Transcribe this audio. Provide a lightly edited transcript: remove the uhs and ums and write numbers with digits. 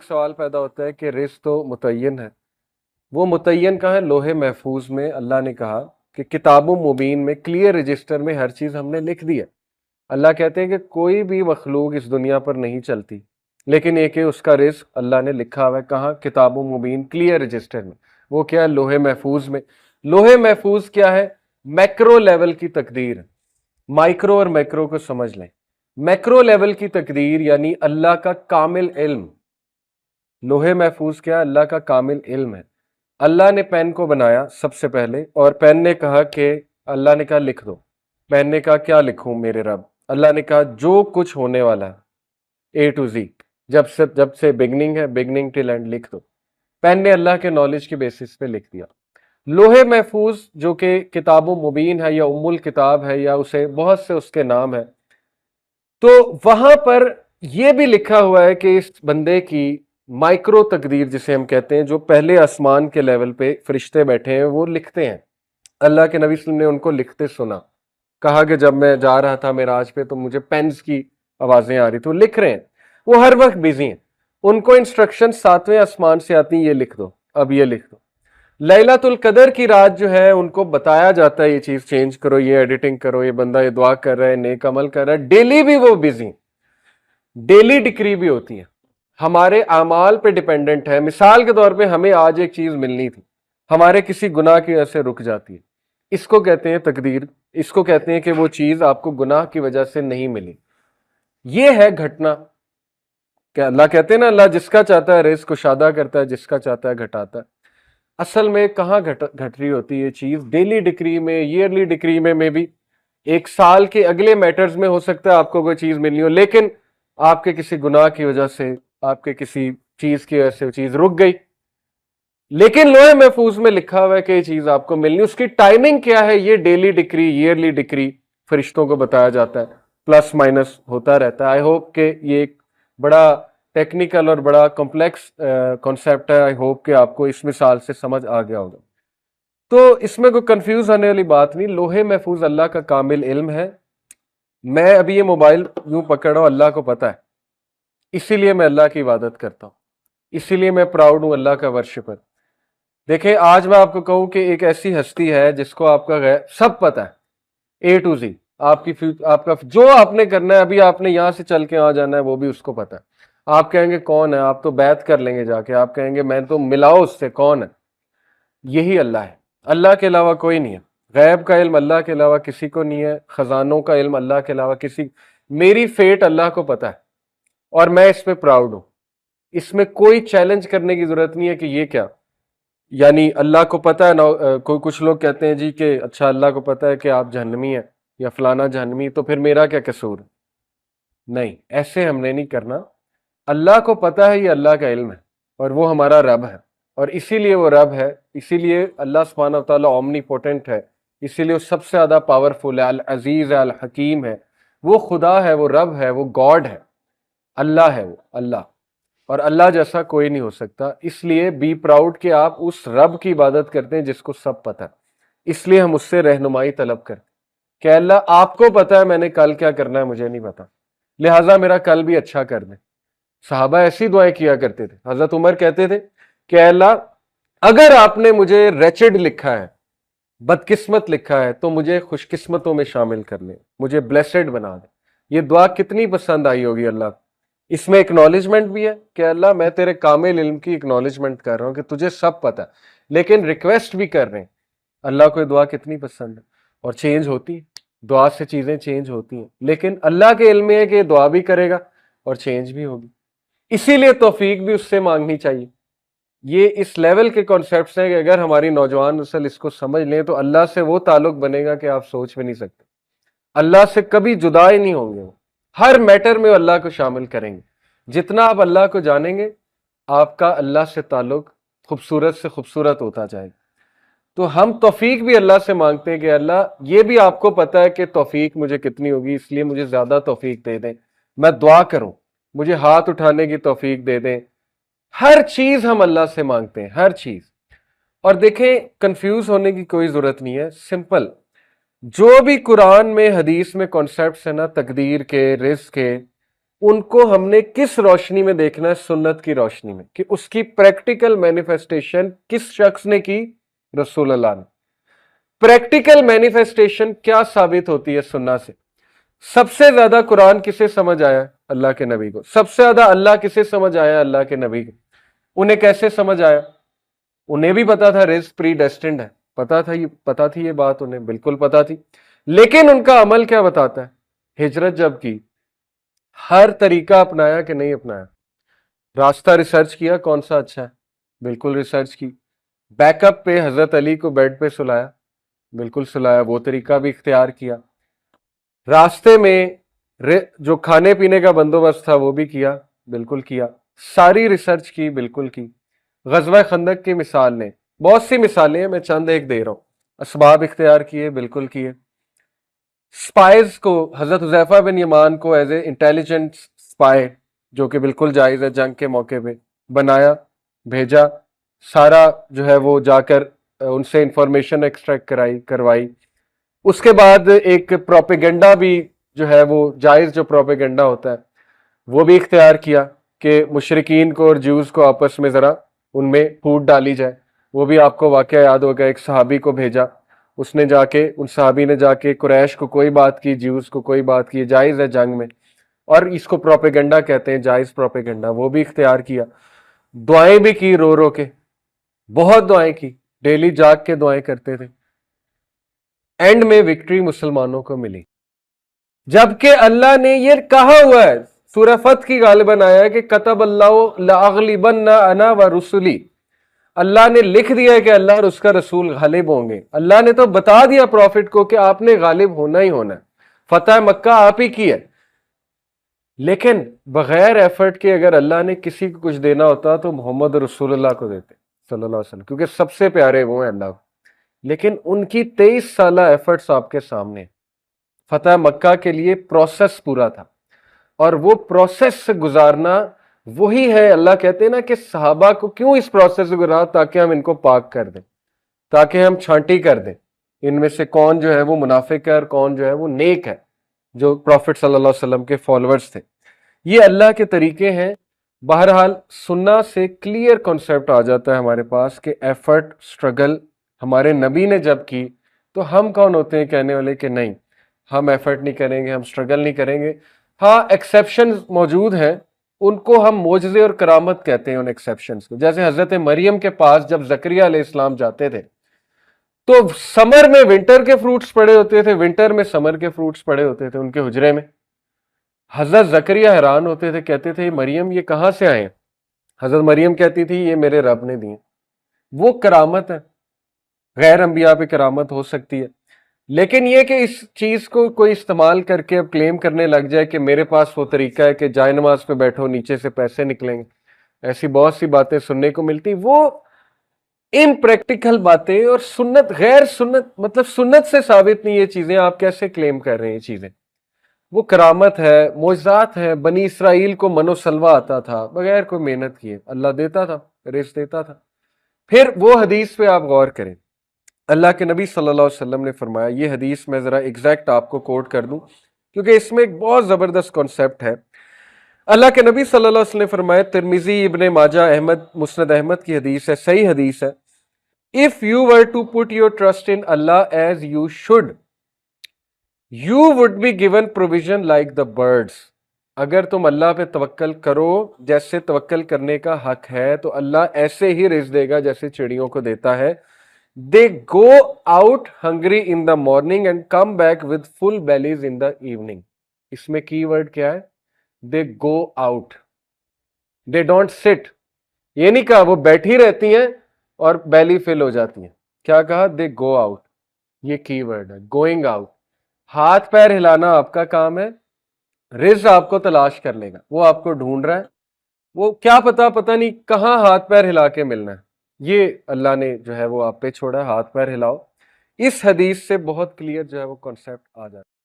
سوال پیدا ہوتا ہے کہ رزق تو متعین ہے، وہ متعین کہاں ہے؟ لوح محفوظ میں اللہ نے کہا کہ کتاب مبین میں کلیئر رجسٹر میں ہر چیز ہم نے لکھ دی ہے۔ اللہ کہتے ہیں کہ کوئی بھی مخلوق اس دنیا پر نہیں چلتی، لیکن یہ کہ اس کا رزق اللہ نے لکھا ہوا ہے۔ کہاں؟ کتاب مبین کلیئر رجسٹر میں۔ وہ کیا ہے؟ لوح محفوظ میں۔ لوح محفوظ کیا ہے؟ میکرو لیول کی تقدیر۔ مائکرو اور میکرو کو سمجھ لیں۔ میکرو لیول کی تقدیر یعنی اللہ کا کامل علم۔ لوح محفوظ کیا؟ اللہ کا کامل علم ہے۔ اللہ نے پین کو بنایا سب سے پہلے، اور پین نے کہا کہ اللہ نے کہا لکھ دو۔ پین نے کہا کیا لکھوں میرے رب؟ اللہ نے کہا جو کچھ ہونے والا ہے اے ٹو زی، جب سے بگننگ ہے، بگننگ ٹل اینڈ لکھ دو۔ پین نے اللہ کے نالج کے بیسس پہ لکھ دیا۔ لوح محفوظ جو کہ کتاب مبین ہے یا ام الکتاب ہے یا اسے بہت سے اس کے نام ہے، تو وہاں پر یہ بھی لکھا ہوا ہے کہ اس بندے کی مائکرو تقدیر جسے ہم کہتے ہیں، جو پہلے آسمان کے لیول پہ فرشتے بیٹھے ہیں وہ لکھتے ہیں۔ اللہ کے نبی صلی اللہ علیہ وسلم نے ان کو لکھتے سنا، کہا کہ جب میں جا رہا تھا معراج پہ تو مجھے پینز کی آوازیں آ رہی تھی، وہ لکھ رہے ہیں۔ وہ ہر وقت بزی ہیں، ان کو انسٹرکشن 7ویں آسمان سے آتی ہیں، یہ لکھ دو، اب یہ لکھ دو۔ لیلۃ القدر کی رات جو ہے ان کو بتایا جاتا ہے یہ چیز چینج کرو، یہ ایڈیٹنگ کرو، یہ بندہ یہ دعا کر رہا ہے، نیک عمل کر رہا ہے، ڈیلی بھی وہ بزی ہیں، ڈیلی ڈکری بھی ہوتی ہے، ہمارے اعمال پہ ڈیپینڈنٹ ہے۔ مثال کے طور پہ ہمیں آج ایک چیز ملنی تھی، ہمارے کسی گناہ کی وجہ سے رک جاتی ہے، اس کو کہتے ہیں تقدیر، اس کو کہتے ہیں کہ وہ چیز آپ کو گناہ کی وجہ سے نہیں ملی۔ یہ ہے گھٹنا کہ اللہ کہتے ہیں نا، اللہ جس کا چاہتا ہے رزق کشادہ کرتا ہے، جس کا چاہتا ہے گھٹاتا ہے۔ اصل میں کہاں گھٹ رہی ہوتی ہے یہ چیز؟ ڈیلی ڈکری میں، ایئرلی ڈکری میں بھی ایک سال کے اگلے میٹرز میں ہو سکتا ہے آپ کو کوئی چیز ملنی ہو، لیکن آپ کے کسی گناہ کی وجہ سے، آپ کے کسی چیز کی وجہ سے وہ چیز رک گئی۔ لیکن لوح محفوظ میں لکھا ہوا ہے کہ یہ چیز آپ کو ملنی، اس کی ٹائمنگ کیا ہے؟ یہ ڈیلی ڈکری، ایئرلی ڈکری فرشتوں کو بتایا جاتا ہے، پلس مائنس ہوتا رہتا ہے۔ آئی ہوپ کہ یہ ایک بڑا ٹیکنیکل اور بڑا کمپلیکس کانسیپٹ ہے، آئی ہوپ کہ آپ کو اس مثال سے سمجھ آ گیا ہوگا۔ تو اس میں کوئی کنفیوز ہونے والی بات نہیں، لوح محفوظ اللہ کا کامل علم ہے۔ میں ابھی یہ موبائل یوں پکڑ رہا ہوں، اللہ کو پتہ ہے، اسی لیے میں اللہ کی عبادت کرتا ہوں، اسی لیے میں پراؤڈ ہوں اللہ کا ورشپر۔ دیکھیں آج میں آپ کو کہوں کہ ایک ایسی ہستی ہے جس کو آپ کا سب پتہ ہے، اے ٹو زی، آپ کا جو آپ نے کرنا ہے، ابھی آپ نے یہاں سے چل کے آ جانا ہے، وہ بھی اس کو پتہ ہے۔ آپ کہیں گے کون ہے؟ آپ تو بیعت کر لیں گے جا کے، آپ کہیں گے میں تو ملاؤ اس سے، کون ہے؟ یہی اللہ ہے، اللہ کے علاوہ کوئی نہیں ہے۔ غیب کا علم اللہ کے علاوہ کسی کو نہیں ہے، خزانوں کا علم اللہ کے علاوہ کسی، میری فیٹ اللہ کو پتہ ہے، اور میں اس پہ پراؤڈ ہوں۔ اس میں کوئی چیلنج کرنے کی ضرورت نہیں ہے کہ یہ کیا، یعنی اللہ کو پتہ ہے نا، کوئی کچھ لوگ کہتے ہیں جی کہ اچھا اللہ کو پتہ ہے کہ آپ جہنمی ہیں یا فلانا جہنمی، تو پھر میرا کیا قصور؟ نہیں، ایسے ہم نے نہیں کرنا۔ اللہ کو پتہ ہے، یہ اللہ کا علم ہے، اور وہ ہمارا رب ہے، اور اسی لیے وہ رب ہے، اسی لیے اللہ سبحانہ و تعالیٰ اومنی پوٹنٹ ہے، اسی لیے وہ سب سے زیادہ پاورفل ہے، العزیز ہے، الحکیم ہے، وہ خدا ہے، وہ رب ہے، وہ گاڈ ہے، اللہ ہے وہ اللہ، اور اللہ جیسا کوئی نہیں ہو سکتا۔ اس لیے بی پراؤڈ کہ آپ اس رب کی عبادت کرتے ہیں جس کو سب پتہ ہے۔ اس لیے ہم اس سے رہنمائی طلب کرتے ہیں کہ اللہ آپ کو پتہ ہے میں نے کل کیا کرنا ہے، مجھے نہیں پتا، لہٰذا میرا کل بھی اچھا کر دیں۔ صحابہ ایسی دعائیں کیا کرتے تھے۔ حضرت عمر کہتے تھے کہ اے اللہ اگر آپ نے مجھے ریچڈ لکھا ہے، بدقسمت لکھا ہے، تو مجھے خوش قسمتوں میں شامل کر لیں، مجھے بلیسڈ بنا دیں۔ یہ دعا کتنی پسند آئی ہوگی اللہ کو۔ اس میں اکنالجمنٹ بھی ہے کہ اللہ میں تیرے کامل علم کی اکنالجمنٹ کر رہا ہوں کہ تجھے سب پتہ ہے، لیکن ریکویسٹ بھی کر رہے ہیں۔ اللہ کو یہ دعا کتنی پسند ہے، اور چینج ہوتی ہے، دعا سے چیزیں چینج ہوتی ہیں، لیکن اللہ کے علم میں ہے کہ یہ دعا بھی کرے گا اور چینج بھی ہوگی۔ اسی لیے توفیق بھی اس سے مانگنی چاہیے۔ یہ اس لیول کے کانسیپٹس ہیں کہ اگر ہماری نوجوان نسل اس کو سمجھ لیں تو اللہ سے وہ تعلق بنے گا کہ آپ سوچ بھی نہیں سکتے۔ اللہ سے کبھی جدا ہی نہیں ہوں گے، وہ ہر میٹر میں اللہ کو شامل کریں گے۔ جتنا آپ اللہ کو جانیں گے، آپ کا اللہ سے تعلق خوبصورت سے خوبصورت ہوتا جائے گا۔ تو ہم توفیق بھی اللہ سے مانگتے ہیں کہ اللہ یہ بھی آپ کو پتہ ہے کہ توفیق مجھے کتنی ہوگی، اس لیے مجھے زیادہ توفیق دے دیں، میں دعا کروں، مجھے ہاتھ اٹھانے کی توفیق دے دیں۔ ہر چیز ہم اللہ سے مانگتے ہیں، ہر چیز۔ اور دیکھیں کنفیوز ہونے کی کوئی ضرورت نہیں ہے، سمپل۔ جو بھی قرآن میں، حدیث میں کانسیپٹس ہیں نا، تقدیر کے، رزق کے، ان کو ہم نے کس روشنی میں دیکھنا ہے؟ سنت کی روشنی میں، کہ اس کی پریکٹیکل مینیفیسٹیشن کس شخص نے کی؟ رسول اللہ نے۔ پریکٹیکل مینیفیسٹیشن کیا ثابت ہوتی ہے سنت سے؟ سب سے زیادہ قرآن کسے سمجھ آیا؟ اللہ کے نبی کو۔ سب سے زیادہ اللہ کسے سمجھ آیا؟ اللہ کے نبی کو۔ انہیں کیسے سمجھ آیا؟ انہیں بھی پتا تھا رزق پری ڈیسٹنڈ ہے، پتا تھی یہ بات، انہیں بالکل پتا تھی، لیکن ان کا عمل کیا بتاتا ہے؟ ہجرت جب کی، ہر طریقہ اپنایا کہ نہیں اپنایا؟ راستہ ریسرچ کیا کون سا اچھا ہے؟ بالکل ریسرچ کی۔ بیک اپ پہ حضرت علی کو بیڈ پہ سلایا، بالکل سلایا، وہ طریقہ بھی اختیار کیا۔ راستے میں جو کھانے پینے کا بندوبست تھا وہ بھی کیا، بالکل کیا۔ ساری ریسرچ کی، بالکل کی۔ غزوہ خندق کی مثال نے، بہت سی مثالیں ہیں، میں چند ایک دے رہا ہوں۔ اسباب اختیار کیے، بالکل کیے۔ سپائز کو، حضرت حذیفہ بن یمان کو ایز اے انٹیلیجنٹ سپائی، جو کہ بالکل جائز ہے، جنگ کے موقع پہ بنایا، بھیجا، سارا جو ہے وہ جا کر ان سے انفارمیشن ایکسٹریکٹ کروائی۔ اس کے بعد ایک پروپیگنڈا بھی جو ہے وہ جائز، جو پروپیگنڈا ہوتا ہے وہ بھی اختیار کیا، کہ مشرکین کو اور جیوز کو آپس میں ذرا ان میں پھوٹ ڈالی جائے۔ وہ بھی آپ کو واقعہ یاد ہوگا، ایک صحابی کو بھیجا، اس نے جا کے، ان صحابی نے جا کے قریش کو کوئی بات کی، جیوز کو کوئی بات کی، جائز ہے جنگ میں، اور اس کو پروپیگنڈا کہتے ہیں، جائز پروپیگنڈا، وہ بھی اختیار کیا۔ دعائیں بھی کی، رو رو کے، بہت دعائیں کی، ڈیلی جاگ کے دعائیں کرتے تھے۔ اینڈ میں وکٹری مسلمانوں کو ملی، جبکہ اللہ نے یہ کہا ہوا ہے، سورہ فتح کی غالباً آیا ہے کہ کتب اللہ لأغلبن انا ورسلی، اللہ نے لکھ دیا ہے کہ اللہ اور اس کا رسول غالب ہوں گے۔ اللہ نے تو بتا دیا پروفٹ کو کہ آپ نے غالب ہونا ہی ہونا ہے، فتح مکہ آپ ہی کی ہے۔ لیکن بغیر ایفرٹ کے اگر اللہ نے کسی کو کچھ دینا ہوتا تو محمد رسول اللہ کو دیتے صلی اللہ علیہ وسلم، کیونکہ سب سے پیارے وہ ہیں اللہ کو۔ لیکن ان کی 23 سالہ ایفرٹس آپ کے سامنے، فتح مکہ کے لیے پروسیس پورا تھا، اور وہ پروسیس سے گزارنا وہی ہے۔ اللہ کہتے ہیں نا کہ صحابہ کو کیوں اس پروسیس سے گزارا؟ تاکہ ہم ان کو پاک کر دیں، تاکہ ہم چھانٹی کر دیں ان میں سے کون جو ہے وہ منافق ہے اور کون جو ہے وہ نیک ہے، جو پروفٹ صلی اللہ علیہ وسلم کے فالوورز تھے۔ یہ اللہ کے طریقے ہیں۔ بہرحال سننا سے کلیئر کنسیپٹ آ جاتا ہے ہمارے پاس کہ ایفرٹ، سٹرگل ہمارے نبی نے جب کی، تو ہم کون ہوتے ہیں کہنے والے کہ نہیں ہم ایفرٹ نہیں کریں گے، ہم سٹرگل نہیں کریں گے؟ ہاں ایکسیپشنز موجود ہیں، ان کو ہم معجزے اور کرامت کہتے ہیں، ان ایکسیپشنز کو۔ جیسے حضرت مریم کے پاس جب زکریا علیہ السلام جاتے تھے تو سمر میں ونٹر کے فروٹس پڑے ہوتے تھے، ونٹر میں سمر کے فروٹس پڑے ہوتے تھے ان کے حجرے میں۔ حضرت زکریا حیران ہوتے تھے، کہتے تھے مریم یہ کہاں سے آئے ہیں؟ حضرت مریم کہتی تھی یہ میرے رب نے دیے۔ وہ کرامت ہے، غیر انبیاء پہ کرامت ہو سکتی ہے، لیکن یہ کہ اس چیز کو کوئی استعمال کر کے اب کلیم کرنے لگ جائے کہ میرے پاس وہ طریقہ ہے کہ جائے نماز پہ بیٹھو نیچے سے پیسے نکلیں گے، ایسی بہت سی باتیں سننے کو ملتی، وہ امپریکٹیکل باتیں، اور سنت غیر سنت، مطلب سنت سے ثابت نہیں یہ چیزیں، آپ کیسے کلیم کر رہے ہیں یہ چیزیں؟ وہ کرامت ہے، معجزات ہے۔ بنی اسرائیل کو من و سلوہ آتا تھا بغیر کوئی محنت کیے، اللہ دیتا تھا، رزق دیتا تھا۔ پھر وہ حدیث پہ آپ غور کریں، اللہ کے نبی صلی اللہ علیہ وسلم نے فرمایا، یہ حدیث میں ذرا ایگزیکٹ آپ کو کوٹ کر دوں کیونکہ اس میں ایک بہت زبردست کانسیپٹ ہے۔ اللہ کے نبی صلی اللہ علیہ وسلم نے فرمایا، ترمذی، ابن ماجہ، احمد، مسند احمد کی حدیث ہے، صحیح حدیث ہے، if you were to put your trust in Allah as you should, you would be given provision like the birds. اگر تم اللہ پہ توکل کرو جیسے توکل کرنے کا حق ہے تو اللہ ایسے ہی رزق دے گا جیسے چڑیوں کو دیتا ہے۔ They go out hungry in the morning and come back with full bellies in the evening. اس میں کی ورڈ کیا ہے؟ They go out. They don't sit. یہ نہیں کہا وہ بیٹھی رہتی ہیں اور بیلی فل ہو جاتی ہیں، کیا کہا؟ They go out. یہ کی ورڈ ہے، going out. ہاتھ پیر ہلانا آپ کا کام ہے، رزق آپ کو تلاش کر لے گا، وہ آپ کو ڈھونڈ رہا ہے، وہ کیا پتہ نہیں کہاں ہاتھ پیر ہلا کے ملنا ہے، یہ اللہ نے جو ہے وہ آپ پہ چھوڑا ہے، ہاتھ پیر ہلاؤ۔ اس حدیث سے بہت کلیئر جو ہے وہ کانسیپٹ آ جاتا ہے۔